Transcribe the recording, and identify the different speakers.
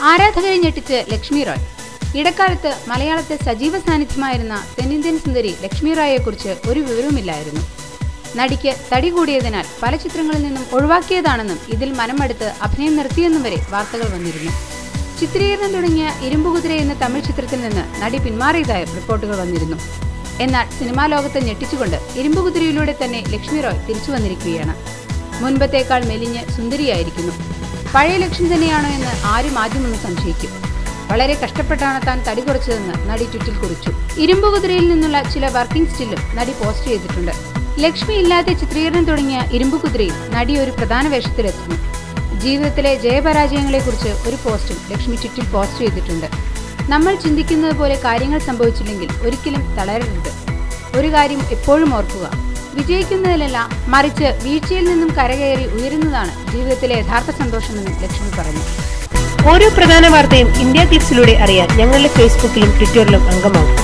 Speaker 1: ആരാധകരെ ഞെട്ടിച്ച് ലക്ഷ്മി റോയ്. ഇടക്കാലത്ത് മലയാളത്തെ സജീവ സാന്നിധ്യമായിരുന്ന തെന്നിന്ത്യൻ സുന്ദരി ലക്ഷ്മി റോയെക്കുറിച്ച് ഒരു വിവരവുമില്ലായിരുന്നു. നടിക്ക് തടി കൂടിയതിനാൽ പല ചിത്രങ്ങളിൽ നിന്നും ഒഴിവാക്കിയതാണെന്നും ഇതിൽ മനമെടുത്ത് അഭിനയം നിർത്തിയെന്നും വരെ വാർത്തകൾ വന്നിരുന്നു. ചിത്രീകരണം തുടങ്ങിയ ഇരുമ്പുകുതിര എന്ന തമിഴ് ചിത്രത്തിൽ നിന്ന് നടി പിന്മാറിയതായും റിപ്പോർട്ടുകൾ വന്നിരുന്നു. എന്നാൽ സിനിമാ ലോകത്തെ ഞെട്ടിച്ചുകൊണ്ട് ഇരുമ്പുകുതിരയിലൂടെ തന്നെ ലക്ഷ്മി റോയ് തിരിച്ചു വന്നിരിക്കുകയാണ്. മുൻപത്തേക്കാൾ മെലിഞ്ഞ് സുന്ദരിയായിരിക്കുന്നു. പഴയ ലക്ഷ്മി തന്നെയാണോ എന്ന് ആരും ആദ്യമൊന്ന് സംശയിക്കും. വളരെ കഷ്ടപ്പെട്ടാണ് താൻ തടി കുറച്ചതെന്ന് നടി ട്വിറ്ററിൽ കുറിച്ചു. ഇരുമ്പുകുതിരയിൽ നിന്നുള്ള ചില വർക്കിംഗ് സ്റ്റില്ലും നടി പോസ്റ്റ് ചെയ്തിട്ടുണ്ട്. ലക്ഷ്മി ഇല്ലാതെ ചിത്രീകരണം തുടങ്ങിയ ഇരുമ്പുകുതിരയിൽ നടി ഒരു പ്രധാന വേഷത്തിലെത്തുന്നു. ജീവിതത്തിലെ ജയപരാജയങ്ങളെക്കുറിച്ച് ഒരു പോസ്റ്റും ലക്ഷ്മി ട്വിറ്ററിൽ പോസ്റ്റ് ചെയ്തിട്ടുണ്ട്. നമ്മൾ ചിന്തിക്കുന്നത് പോലെ കാര്യങ്ങൾ സംഭവിച്ചില്ലെങ്കിൽ ഒരിക്കലും തളരരുത്. ഒരു കാര്യം എപ്പോഴും ഓർക്കുക, വിജയിക്കുന്നതിലല്ല മറിച്ച് വീഴ്ചയിൽ നിന്നും കരകയറി ഉയരുന്നതാണ് ജീവിതത്തിലെ യഥാർത്ഥ സന്തോഷമെന്ന് ലക്ഷ്മി പറഞ്ഞു.
Speaker 2: ഓരോ പ്രധാന വാർത്തയും ഇന്ത്യ ക്ലിപ്സിലൂടെ അറിയാൻ ഞങ്ങളുടെ ഫേസ്ബുക്കിലും ട്വിറ്ററിലും അംഗമാകും.